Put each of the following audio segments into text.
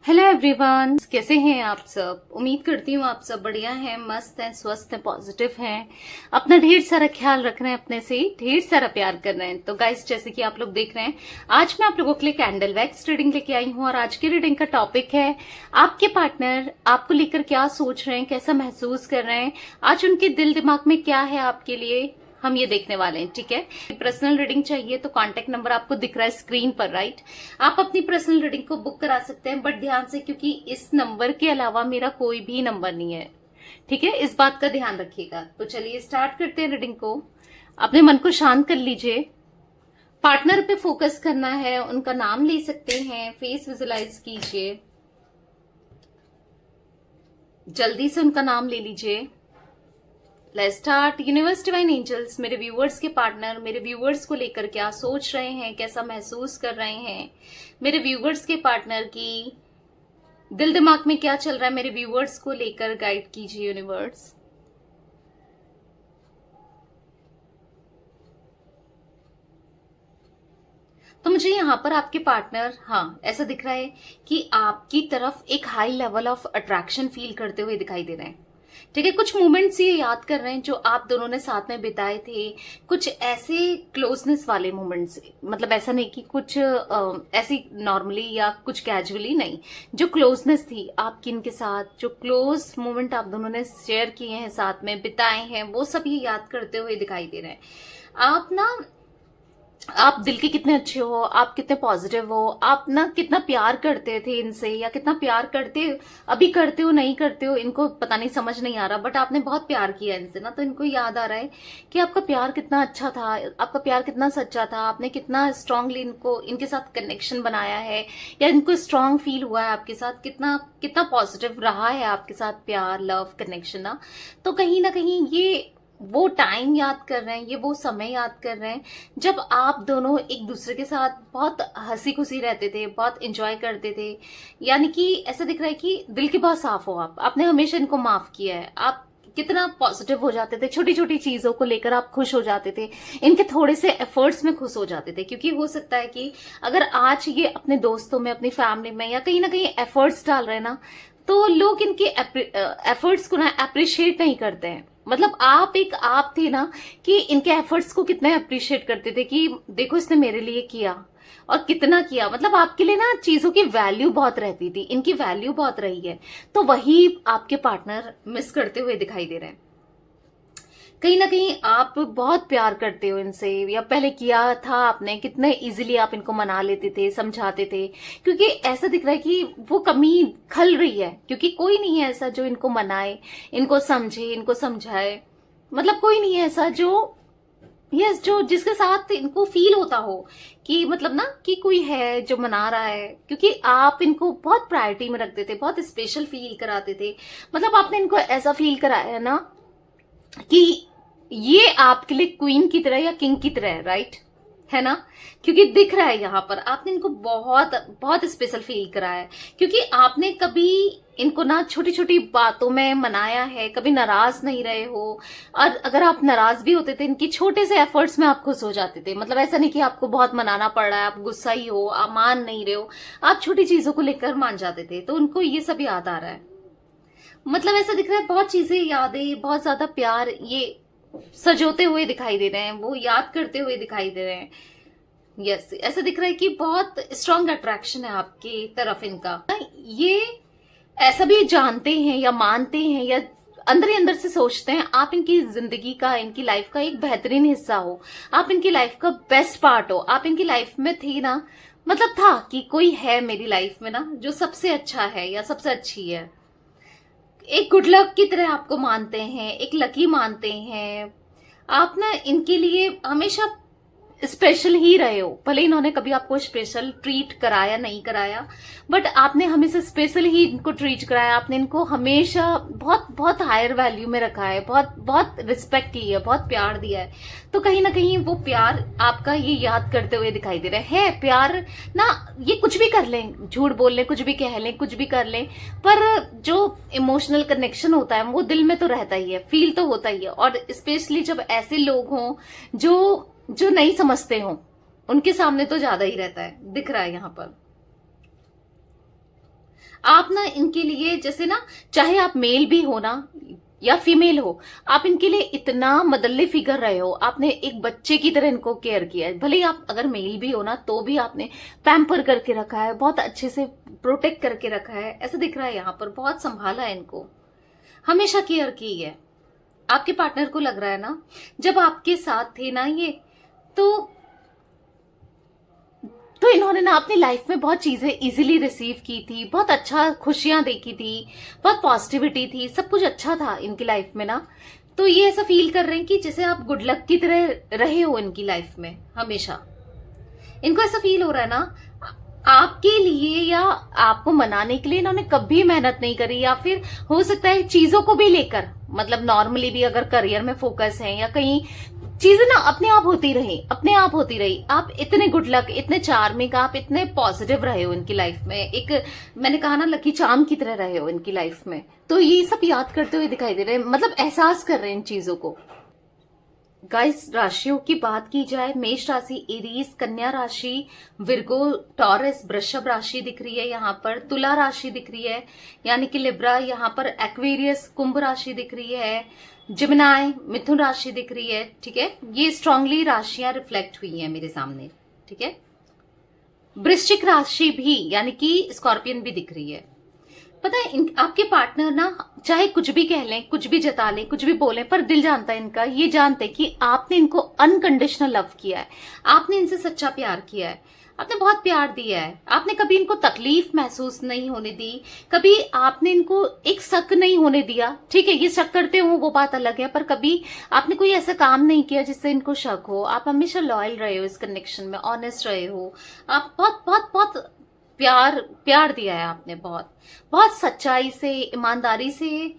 Hello everyone, कैसे हैं आप सब। उम्मीद करती हूँ आप सब बढ़िया हैं, मस्त हैं, स्वस्थ हैं, पॉजिटिव हैं, अपना ढेर सारा ख्याल रख रहे हैं, अपने से ढेर सारा प्यार कर रहे हैं। तो गाइस, जैसे कि आप लोग देख रहे हैं, आज मैं आप लोगों के लिए कैंडल वैक्स रीडिंग लेके आई हूँ। और आज की रीडिंग का टॉपिक है आपके पार्टनर आपको लेकर क्या सोच रहे हैं, कैसा महसूस कर रहे हैं, आज उनके दिल दिमाग में क्या है आपके लिए, हम ये देखने वाले हैं। ठीक है, पर्सनल रीडिंग चाहिए तो कांटेक्ट नंबर आपको दिख रहा है स्क्रीन पर, राइट। आप अपनी पर्सनल रीडिंग को बुक करा सकते हैं, बट ध्यान से, क्योंकि इस नंबर के अलावा मेरा कोई भी नंबर नहीं है। ठीक है, इस बात का ध्यान रखिएगा। तो चलिए स्टार्ट करते हैं रीडिंग को। अपने मन को शांत कर लीजिए, पार्टनर पे फोकस करना है, उनका नाम ले सकते हैं, फेस विजुलाइज कीजिए, जल्दी से उनका नाम ले लीजिए। Let's start. Universe, divine angels, मेरे व्यूअर्स के पार्टनर मेरे व्यूअर्स को लेकर क्या सोच रहे हैं, कैसा महसूस कर रहे हैं, मेरे व्यूअर्स के पार्टनर की दिल दिमाग में क्या चल रहा है, मेरे व्यूअर्स को लेकर गाइड कीजिए यूनिवर्स। तो मुझे यहाँ पर आपके पार्टनर, हाँ, ऐसा दिख रहा है कि आपकी तरफ एक high level of attraction feel करते हुए दिखाई दे रहे हैं। ठीक है, कुछ मोमेंट्स ये याद कर रहे हैं जो आप दोनों ने साथ में बिताए थे, कुछ ऐसे क्लोजनेस वाले मोमेंट्स। मतलब ऐसा नहीं कि कुछ ऐसी नॉर्मली या कुछ कैजुअली नहीं, जो क्लोजनेस थी आपकी इनके साथ, जो क्लोज मोमेंट आप दोनों ने शेयर किए हैं, साथ में बिताए हैं, वो सब ये याद करते हुए दिखाई दे रहे हैं। आप दिल के कितने अच्छे हो, आप कितने पॉजिटिव हो, आप ना कितना प्यार करते थे इनसे, या कितना प्यार करते, अभी करते हो नहीं करते हो, इनको पता नहीं, समझ नहीं आ रहा, बट आपने बहुत प्यार किया इनसे ना। तो इनको याद आ रहा है कि आपका प्यार कितना अच्छा था, आपका प्यार कितना सच्चा था, आपने कितना स्ट्रांगली इनके साथ कनेक्शन बनाया है, या इनको स्ट्रांग फील हुआ है आपके साथ, कितना कितना पॉजिटिव रहा है आपके साथ प्यार, लव, कनेक्शन ना। तो कहीं ना कहीं ये वो टाइम याद कर रहे हैं, ये वो समय याद कर रहे हैं जब आप दोनों एक दूसरे के साथ बहुत हंसी खुशी रहते थे, बहुत एंजॉय करते थे। यानी कि ऐसा दिख रहा है कि दिल के बहुत साफ हो आपने हमेशा इनको माफ किया है, आप कितना पॉजिटिव हो जाते थे, छोटी छोटी चीजों को लेकर आप खुश हो जाते थे, इनके थोड़े से एफर्ट्स में खुश हो जाते थे। क्योंकि हो सकता है कि अगर आज ये अपने दोस्तों में, अपनी फैमिली में, या कहीं ना कहीं एफर्ट्स डाल रहे हैं ना, तो लोग इनके एफर्ट्स को ना अप्रिशिएट नहीं करते हैं। मतलब आप थे ना कि इनके एफर्ट्स को कितने अप्रिशिएट करते थे कि देखो इसने मेरे लिए किया और कितना किया। मतलब आपके लिए ना चीजों की वैल्यू बहुत रहती थी, इनकी वैल्यू बहुत रही है। तो वही आपके पार्टनर मिस करते हुए दिखाई दे रहे हैं। कहीं ना कहीं आप बहुत प्यार करते हो इनसे, या पहले किया था आपने, कितने इजीली आप इनको मना लेते थे, समझाते थे। क्योंकि ऐसा दिख रहा है कि वो कमी खल रही है, क्योंकि कोई नहीं है ऐसा जो इनको मनाए, इनको समझे, इनको समझाए। मतलब कोई नहीं है ऐसा जो जिसके साथ इनको फील होता हो कि मतलब ना कि कोई है जो मना रहा है। क्योंकि आप इनको बहुत प्रायोरिटी में रखते थे, बहुत स्पेशल फील कराते थे। मतलब आपने इनको ऐसा फील कराया ना कि ये आपके लिए क्वीन की तरह या किंग की तरह है, राइट, है ना। क्योंकि दिख रहा है यहाँ पर आपने इनको बहुत बहुत स्पेशल फील कराया है। क्योंकि आपने कभी इनको ना छोटी छोटी बातों में मनाया है, कभी नाराज नहीं रहे हो। और अगर आप नाराज भी होते थे, इनकी छोटे से एफर्ट्स में आप खुश हो जाते थे। मतलब ऐसा नहीं कि आपको बहुत मनाना पड़ रहा है, आप गुस्सा ही हो, आप मान नहीं रहे हो, आप छोटी चीजों को लेकर मान जाते थे। तो उनको ये सब याद आ रहा है। मतलब ऐसा दिख रहा है बहुत चीजें, यादें, बहुत ज्यादा प्यार ये सजोते हुए दिखाई दे रहे हैं, वो याद करते हुए दिखाई दे रहे हैं। यस, ऐसा दिख रहा है कि बहुत स्ट्रांग अट्रैक्शन है आपकी तरफ इनका। ये ऐसा भी जानते हैं या मानते हैं या अंदर ही अंदर से सोचते हैं आप इनकी जिंदगी का, इनकी लाइफ का एक बेहतरीन हिस्सा हो, आप इनकी लाइफ का बेस्ट पार्ट हो। आप इनकी लाइफ में थी ना, मतलब था कि कोई है मेरी लाइफ में ना जो सबसे अच्छा है या सबसे अच्छी है। एक गुड लक की तरह आपको मानते हैं, एक लकी मानते हैं। आप ना इनके लिए हमेशा स्पेशल ही रहे हो। भले इन्होंने कभी आपको स्पेशल ट्रीट कराया नहीं कराया, बट आपने हमेशा स्पेशल ही इनको ट्रीट कराया। आपने इनको हमेशा बहुत बहुत हायर वैल्यू में रखा है, बहुत बहुत रिस्पेक्ट की है, बहुत प्यार दिया है। तो कहीं ना कहीं वो प्यार आपका ये याद करते हुए दिखाई दे रहा है। प्यार ना, ये कुछ भी कर लें, झूठ बोल लें, कुछ भी कह लें, कुछ भी कर लें, पर जो इमोशनल कनेक्शन होता है वो दिल में तो रहता ही है, फील तो होता ही है। और स्पेशली जब ऐसे लोग हों जो नहीं समझते हो, उनके सामने तो ज्यादा ही रहता है, दिख रहा है यहाँ पर। आप ना इनके लिए जैसे ना, चाहे आप मेल भी हो ना या फीमेल हो, आप इनके लिए इतना मदल्ले फिगर रहे हो, आपने एक बच्चे की तरह इनको केयर किया है। भले ही आप अगर मेल भी हो ना तो भी आपने पैम्पर करके रखा है, बहुत अच्छे से प्रोटेक्ट करके रखा है, ऐसा दिख रहा है यहाँ पर, बहुत संभाला है इनको, हमेशा केयर की है। आपके पार्टनर को लग रहा है ना, जब आपके साथ थे ना ये, तो इन्होंने ना अपनी लाइफ में बहुत चीजें इजीली रिसीव की थी, बहुत अच्छा खुशियां देखी थी, बहुत पॉजिटिविटी थी, सब कुछ अच्छा था इनकी लाइफ में ना। तो ये ऐसा फील कर रहे हैं कि जैसे आप गुड लक की तरह रहे हो इनकी लाइफ में हमेशा। इनको ऐसा फील हो रहा है ना, आपके लिए या आपको मनाने के लिए इन्होंने कभी मेहनत नहीं करी, या फिर हो सकता है चीजों को भी लेकर, मतलब नॉर्मली भी अगर करियर में फोकस है या कहीं चीजें ना अपने आप होती रही, अपने आप होती रही। आप इतने गुड लक, इतने चार्मिंग, आप इतने पॉजिटिव रहे हो इनकी लाइफ में, एक मैंने कहा ना लकी चार्म की तरह रहे हो इनकी लाइफ में। तो ये सब याद करते हुए दिखाई दे रहे हैं, मतलब एहसास कर रहे हैं इन चीजों को। गाइस, राशियों की बात की जाए, मेष राशि, एरीज, कन्या राशि, विर्गो, टॉरस, वृषभ राशि दिख रही है यहाँ पर, तुला राशि दिख रही है यानी कि लिब्रा, यहाँ पर एक्वेरियस, कुंभ राशि दिख रही है, जिमिनाई, मिथुन राशि दिख रही है। ठीक है, ये स्ट्रांगली राशियां रिफ्लेक्ट हुई हैं मेरे सामने। ठीक है, वृश्चिक राशि भी यानी कि स्कॉर्पियन भी दिख रही है। पता है आपके पार्टनर ना चाहे कुछ भी कह लें, कुछ भी जता लें, कुछ भी बोलें, पर दिल जानता है इनका, ये जानते हैं कि आपने इनको अनकंडीशनल लव किया है, आपने इनसे सच्चा प्यार किया है, आपने बहुत प्यार दिया है, आपने कभी इनको तकलीफ महसूस नहीं होने दी, कभी आपने इनको एक शक नहीं होने दिया। ठीक है, ये शक करते हो वो बात अलग है, पर कभी आपने कोई ऐसा काम नहीं किया जिससे इनको शक हो। आप हमेशा लॉयल रहे हो इस कनेक्शन में, ऑनेस्ट रहे हो, आप बहुत बहुत बहुत प्यार दिया है आपने, बहुत बहुत सच्चाई से, ईमानदारी से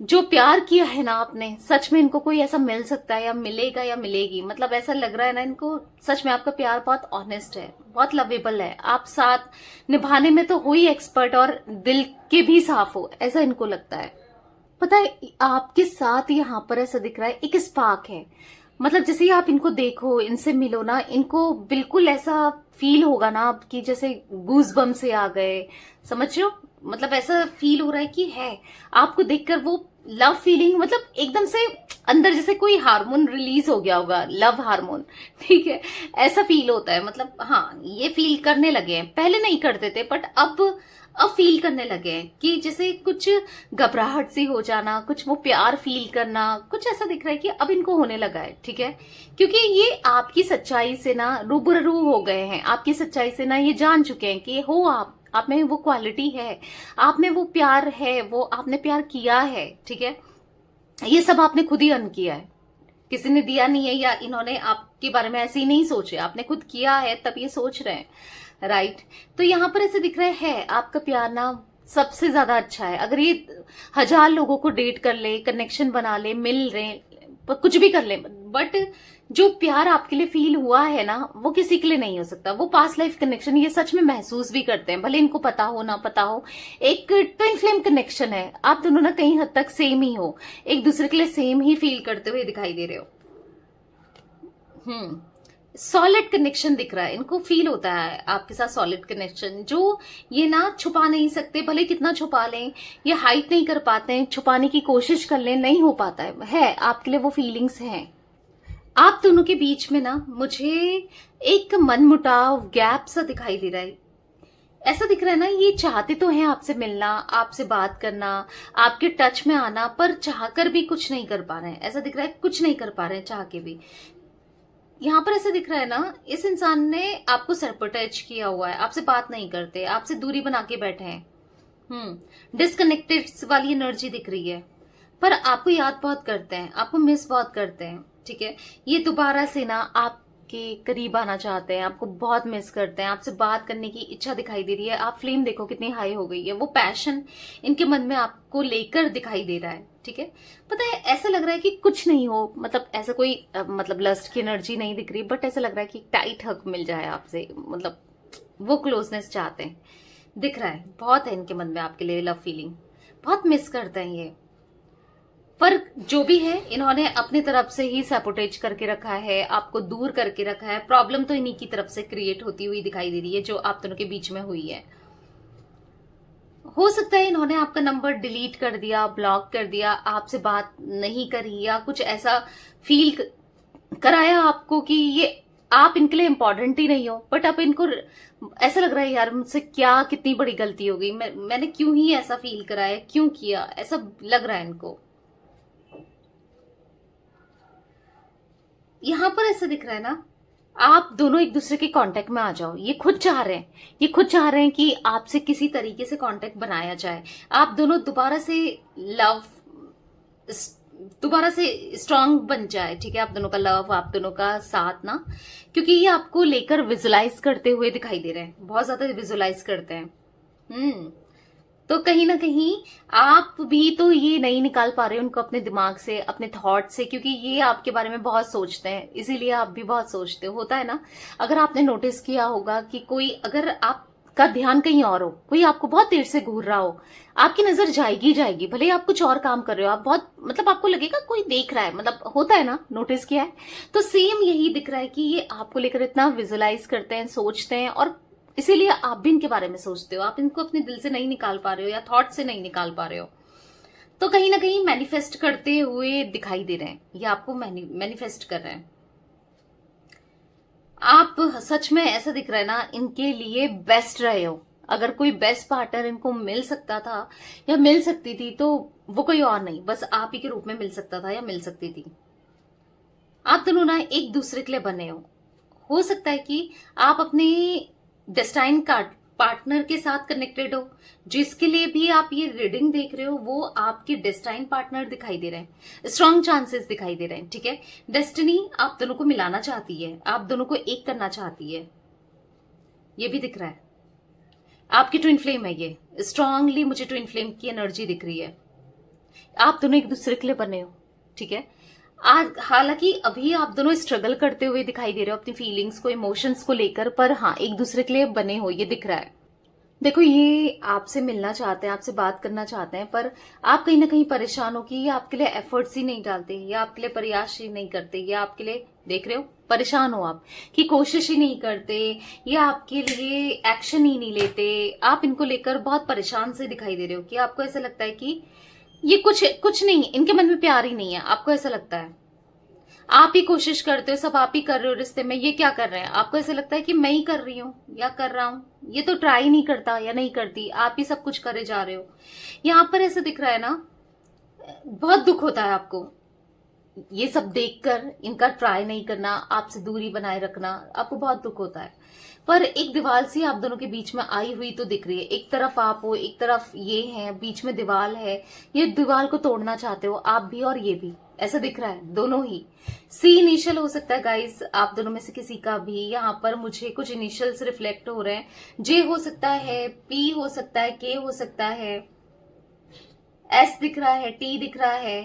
जो प्यार किया है ना आपने, सच में इनको कोई ऐसा मिल सकता है या मिलेगा या मिलेगी, मतलब ऐसा लग रहा है ना इनको सच में आपका प्यार बहुत ऑनेस्ट है, बहुत लवेबल है, आप साथ निभाने में तो हो ही एक्सपर्ट और दिल के भी साफ हो, ऐसा इनको लगता है। पता है आपके साथ यहाँ पर ऐसा दिख रहा है एक स्पार्क है, मतलब जैसे ही आप इनको देखो, इनसे मिलो ना, इनको बिल्कुल ऐसा फील होगा ना आपकी जैसे गूज बम से आ गए, समझ रहे हो, मतलब ऐसा फील हो रहा है कि है आपको देखकर वो लव फीलिंग, मतलब एकदम से अंदर जैसे कोई हार्मोन रिलीज हो गया होगा, लव हार्मोन। ठीक है, ऐसा फील होता है, मतलब हाँ ये फील करने लगे हैं, पहले नहीं करते थे बट अब फील करने लगे हैं कि जैसे कुछ घबराहट सी हो जाना, कुछ वो प्यार फील करना, कुछ ऐसा दिख रहा है कि अब इनको होने लगा है। ठीक है, क्योंकि ये आपकी सच्चाई से ना रूबरू हो गए हैं, आपकी सच्चाई से ना ये जान चुके हैं कि हो आप में वो क्वालिटी है, आप में वो प्यार है, वो आपने प्यार किया है। ठीक है, ये सब आपने खुद ही अर्न किया है, किसी ने दिया नहीं है, या इन्होंने आपके बारे में ऐसे ही नहीं सोचे, आपने खुद किया है तब ये सोच रहे हैं, राइट। तो यहाँ पर ऐसे दिख रहा है आपका प्यार ना सबसे ज्यादा अच्छा है। अगर ये 1000 लोगों को डेट कर ले, कनेक्शन बना ले, मिल रहे, कुछ भी कर ले, बट जो प्यार आपके लिए फील हुआ है ना वो किसी के लिए नहीं हो सकता। वो पास्ट लाइफ कनेक्शन ये सच में महसूस भी करते हैं, भले इनको पता हो ना पता हो। एक ट्विन फ्लेम कनेक्शन है, आप दोनों ना कहीं हद तक सेम ही हो, एक दूसरे के लिए सेम ही फील करते हुए दिखाई दे रहे हो। सॉलिड कनेक्शन दिख रहा है, इनको फील होता है आपके साथ सॉलिड कनेक्शन, जो ये ना छुपा नहीं सकते, भले कितना छुपा लें, ये हाइड नहीं कर पाते हैं, छुपाने की कोशिश कर लें नहीं हो पाता है आपके लिए वो फीलिंग्स हैं। आप दोनों के बीच में ना मुझे एक मनमुटाव, गैप सा दिखाई दे रहा है। ऐसा दिख रहा है ना ये चाहते तो हैं आपसे मिलना, आपसे बात करना, आपके टच में आना, पर चाहकर भी कुछ नहीं कर पा रहे हैं। ऐसा दिख रहा है कुछ नहीं कर पा रहे हैं चाह के भी। यहाँ पर ऐसा दिख रहा है ना इस इंसान ने आपको सैबोटेज किया हुआ है, आपसे बात नहीं करते, आपसे दूरी बना के बैठे हैं। डिस्कनेक्टेड वाली एनर्जी दिख रही है, पर आपको याद बहुत करते हैं, आपको मिस बहुत करते हैं। ठीक है, ये दोबारा से ना आपके करीब आना चाहते हैं, आपको बहुत मिस करते हैं, आपसे बात करने की इच्छा दिखाई दे रही है। आप फ्लेम देखो कितनी हाई हो गई है, वो पैशन इनके मन में आपको लेकर दिखाई दे रहा है। ठीक है, पता है ऐसा लग रहा है कि कुछ नहीं हो, मतलब ऐसा कोई मतलब लस्ट की एनर्जी नहीं दिख रही, बट ऐसा लग रहा है कि टाइट हक मिल जाए आपसे, मतलब वो क्लोजनेस चाहते हैं, दिख रहा है बहुत है इनके मन में आपके लिए लव फीलिंग, बहुत मिस करते हैं ये। पर जो भी है इन्होंने अपनी तरफ से ही सैबोटेज करके रखा है, आपको दूर करके रखा है। प्रॉब्लम तो इन्हीं की तरफ से क्रिएट होती हुई दिखाई दे रही है जो आप दोनों के बीच में हुई है। हो सकता है इन्होंने आपका नंबर डिलीट कर दिया, ब्लॉक कर दिया, आपसे बात नहीं करी, या कुछ ऐसा फील कराया आपको कि ये आप इनके लिए इम्पोर्टेंट ही नहीं हो। बट अब इनको ऐसा लग रहा है यार मुझसे क्या कितनी बड़ी गलती हो गई, मैंने क्यों ही ऐसा फील कराया, क्यों किया, ऐसा लग रहा है इनको। यहां पर ऐसा दिख रहा है ना, आप दोनों एक दूसरे के कांटेक्ट में आ जाओ। ये खुद चाह रहे हैं, ये खुद चाह रहे हैं कि आपसे किसी तरीके से कांटेक्ट बनाया जाए, आप दोनों दोबारा से लव दोबारा से स्ट्रांग बन जाए। ठीक है, आप दोनों का लव, आप दोनों का साथ ना, क्योंकि ये आपको लेकर विजुलाइज करते हुए दिखाई दे रहे हैं, बहुत ज्यादा विजुलाइज करते हैं। तो कहीं ना कहीं आप भी तो ये नहीं निकाल पा रहे हो उनको अपने दिमाग से, अपने थॉट से, क्योंकि ये आपके बारे में बहुत सोचते हैं, इसीलिए आप भी बहुत सोचते हो। होता है ना, अगर आपने नोटिस किया होगा कि कोई, अगर आपका ध्यान कहीं और हो, कोई आपको बहुत देर से घूर रहा हो, आपकी नजर जाएगी जाएगी, भले ही आप कुछ और काम कर रहे हो, आप बहुत, मतलब आपको लगेगा कोई देख रहा है, मतलब होता है ना, नोटिस किया है। तो सेम यही दिख रहा है कि ये आपको लेकर इतना विजुलाइज करते हैं, सोचते हैं, और इसीलिए आप भी इनके बारे में सोचते हो, आप इनको अपने दिल से नहीं निकाल पा रहे हो, या थॉट से नहीं निकाल पा रहे हो। तो कहीं ना कहीं मैनिफेस्ट करते हुए दिखाई दे रहे हैं, ये आपको मैनिफेस्ट कर रहे हैं। आप सच में ऐसा दिख रहा है ना, इनके लिए बेस्ट रहे हो। अगर कोई बेस्ट पार्टनर इनको मिल सकता था या मिल सकती थी, तो वो कोई और नहीं, बस आप ही के रूप में मिल सकता था या मिल सकती थी। आप दोनों ना एक दूसरे के लिए बने हो सकता है कि आप अपने डेस्टाइन पार्टनर के साथ कनेक्टेड हो, जिसके लिए भी आप ये रीडिंग देख रहे हो, वो आपके डेस्टाइन पार्टनर दिखाई दे रहे हैं, स्ट्रॉन्ग चांसेस दिखाई दे रहे हैं। ठीक है, डेस्टिनी आप दोनों को मिलाना चाहती है, आप दोनों को एक करना चाहती है, ये भी दिख रहा है। आपकी ट्विन फ्लेम है ये, स्ट्रांगली मुझे ट्विन फ्लेम की एनर्जी दिख रही है। आप दोनों एक दूसरे के लिए बने हो। ठीक है, आज हालांकि अभी आप दोनों स्ट्रगल करते हुए दिखाई दे रहे हो अपनी फीलिंग्स को, इमोशंस को लेकर, पर हाँ एक दूसरे के लिए बने हो, ये दिख रहा है। देखो, ये आपसे मिलना चाहते हैं, आपसे बात करना चाहते हैं, पर आप कहीं ना कहीं परेशान हो कि ये आपके लिए एफर्ट्स ही नहीं डालते, या आपके लिए प्रयास ही नहीं करते, या आपके लिए, देख रहे हो, परेशान हो आप कि कोशिश ही नहीं करते, या आपके लिए एक्शन ही नहीं लेते। आप इनको लेकर बहुत परेशान से दिखाई दे रहे हो कि आपको ऐसा लगता है कि ये कुछ नहीं, इनके मन में प्यार ही नहीं है, आपको ऐसा लगता है। आप ही कोशिश करते हो, सब आप ही कर रहे हो रिश्ते में, ये क्या कर रहे हैं, आपको ऐसा लगता है कि मैं ही कर रही हूँ या कर रहा हूँ, ये तो ट्राई नहीं करता या नहीं करती, आप ही सब कुछ करे जा रहे हो। यहां पर ऐसा दिख रहा है ना, बहुत दुख होता है आपको ये सब देखकर, इनका ट्राई नहीं करना, आपसे दूरी बनाए रखना, आपको बहुत दुख होता है। पर एक दीवार सी आप दोनों के बीच में आई हुई तो दिख रही है, एक तरफ आप हो, एक तरफ ये है, बीच में दीवार है, ये दीवार को तोड़ना चाहते हो आप भी और ये भी, ऐसा दिख रहा है, दोनों ही। सी इनिशियल हो सकता है गाइस, आप दोनों में से किसी का भी। यहाँ पर मुझे कुछ इनिशियल्स रिफ्लेक्ट हो रहे हैं, जे हो सकता है, पी हो सकता है, के हो सकता है, एस दिख रहा है, टी दिख रहा है।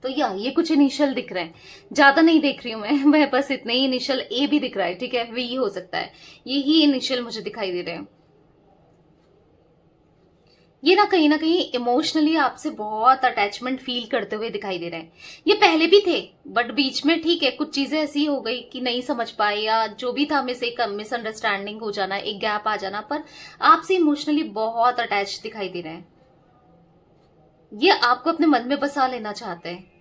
तो ये कुछ इनिशियल दिख रहे हैं, ज्यादा नहीं देख रही हूं मैं बस इतने ही इनिशियल। ए भी दिख रहा है, ठीक है, वी हो सकता है, यही इनिशियल मुझे दिखाई दे रहे हैं। ये ना कहीं इमोशनली आपसे बहुत अटैचमेंट फील करते हुए दिखाई दे रहे हैं। ये पहले भी थे, बट बीच में ठीक है कुछ चीजें ऐसी हो गई कि नहीं समझ पाए, या जो भी था में से एक मिसअंडरस्टैंडिंग हो जाना, एक गैप आ जाना, पर आपसे इमोशनली बहुत अटैच दिखाई दे रहे हैं। ये आपको अपने मन में बसा लेना चाहते हैं।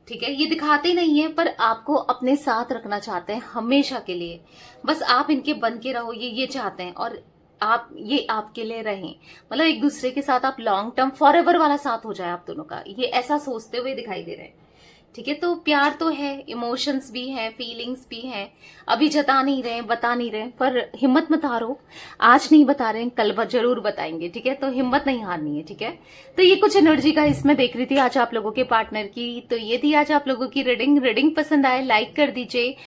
ठीक है, ये दिखाते नहीं है, पर आपको अपने साथ रखना चाहते हैं हमेशा के लिए। बस आप इनके बन के रहो, ये चाहते हैं, और आप ये आपके लिए रहें, मतलब एक दूसरे के साथ आप लॉन्ग टर्म फॉर एवर वाला साथ हो जाए आप दोनों का, ये ऐसा सोचते हुए दिखाई दे रहे हैं। ठीक है, तो प्यार तो है, इमोशंस भी है, फीलिंग्स भी हैं, अभी जता नहीं रहे, बता नहीं रहे, पर हिम्मत मत हारो। आज नहीं बता रहे हैं, कल जरूर बताएंगे। ठीक है, तो हिम्मत नहीं हारनी है। ठीक है, तो ये कुछ एनर्जी का इसमें देख रही थी आज आप लोगों के पार्टनर की। तो ये थी आज आप लोगों की रीडिंग पसंद आए लाइक कर दीजिए।